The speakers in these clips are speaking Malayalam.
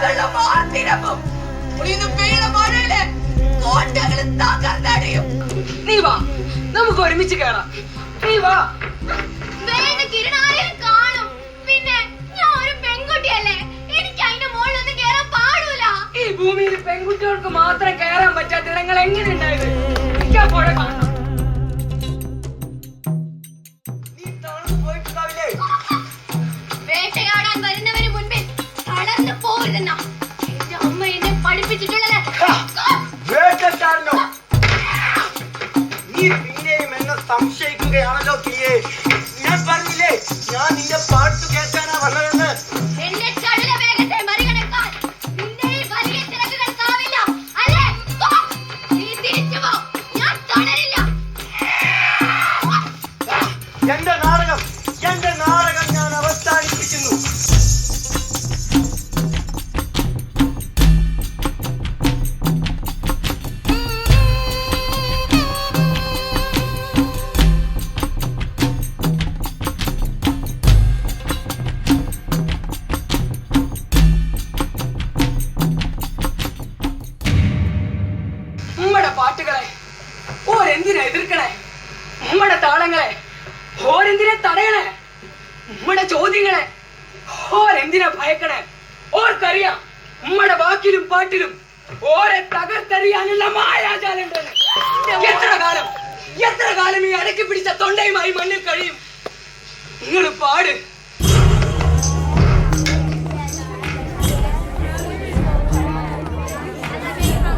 വെള്ളം ആർത്തിരമ്പും. ഇന്ന് പെയ്യുന്ന മഴയില് കോട്ടകള് തകർന്നടിയും. നീ വാ, നമുക്ക് ഒരുമിച്ച് കേറാം. നീ വാ. കാണും. പിന്നെ ഞാൻ ഒരു പെൺകുട്ടിയല്ലേ, എനിക്ക് അതിന്റെ മുകളിലൊന്നും കേറാൻ പാടില്ല. ഈ ഭൂമിയിൽ പെൺകുട്ടികൾക്ക് മാത്രം കയറാൻ പറ്റാത്ത ഇടങ്ങൾ എങ്ങനെ ഉണ്ടായത്? എനിക്ക് ആ പുഴ കാണണം. വേട്ടയാടാൻ വരുന്നവന് മുൻപിൽ തളർന്നു പോരുതെന്ന എന്റെ അമ്മ എന്നെ പഠിപ്പിച്ചിട്ടുള്ളത്. നീ പിന്നെയും എന്നെ സംശയിക്കുകയാണല്ലോ കിളിയേ. ഞാൻ പറഞ്ഞില്ലേ, ഞാൻ നിന്റെ പാട്ട് കേൾക്കാനാ വന്നതെന്ന്. എന്റെ ചടുല വേഗത്തെ മറികടക്കാൻ നിന്റെ ഈ വലിയ തിരക്കുകൾക്കാവില്ല, അല്ലേ? നീ തിരിച്ചു പോ, ഞാൻ തുടരില്ല. എന്റെ നാടകം ഞാൻ അവസാനിപ്പിക്കുന്നു. നമ്മുടെ പാട്ടുകളെ ഓരെന്തിനാ എതിർക്കണേ? നമ്മുടെ താളങ്ങളെ ഓരെന്തിനെ തടയണേ? നമ്മുടെ ചോദ്യങ്ങളെ ഓരെന്തിനാ ഭയക്കണേ? ഓർക്കറിയാം നമ്മുടെ വാക്കിലും പാട്ടിലും ഓരെ തകർത്തെറിയാനുള്ള മായാജാലുണ്ട്. എത്ര കാലം ഈ അടക്കി പിടിച്ച തൊണ്ടയുമായി മണ്ണിൽ കഴിയും? നിങ്ങൾ പാട്.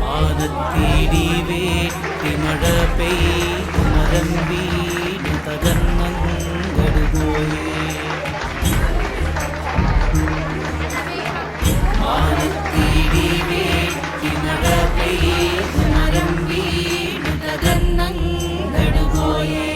മാനത്തേടി വേട്ടിമഴ പെയ്തു മരം വീണു തകർന്നങ്ങടുപോയേ. മാനത്തേടി വേട്ടിമഴ പെയ്തു മരം വീണു തകർന്നങ്ങടുപോയേ.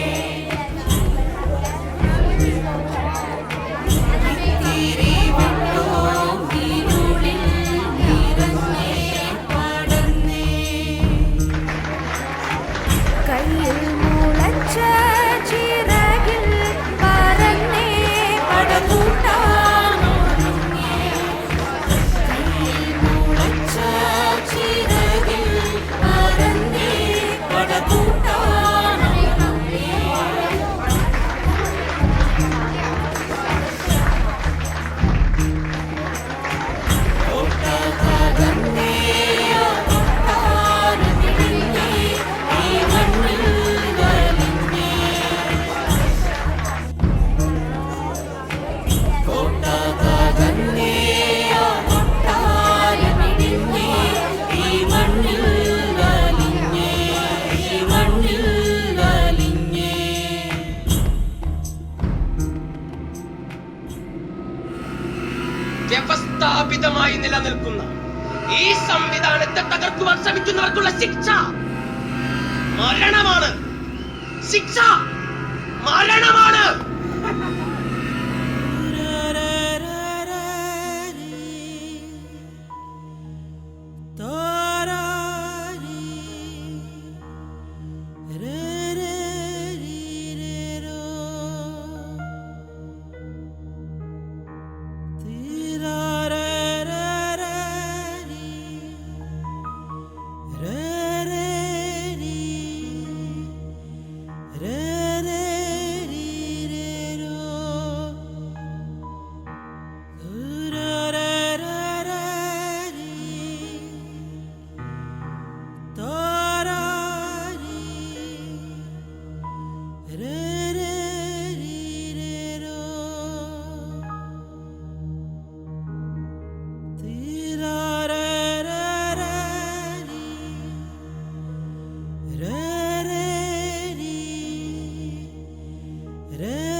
വ്യവസ്ഥാപിതമായി നിലനിൽക്കുന്ന ഈ സംവിധാനത്തെ തകർക്കുവാൻ ശ്രമിക്കുന്നവർക്കുള്ള ശിക്ഷ മരണമാണ്. ശിക്ഷ മരണമാണ്. Re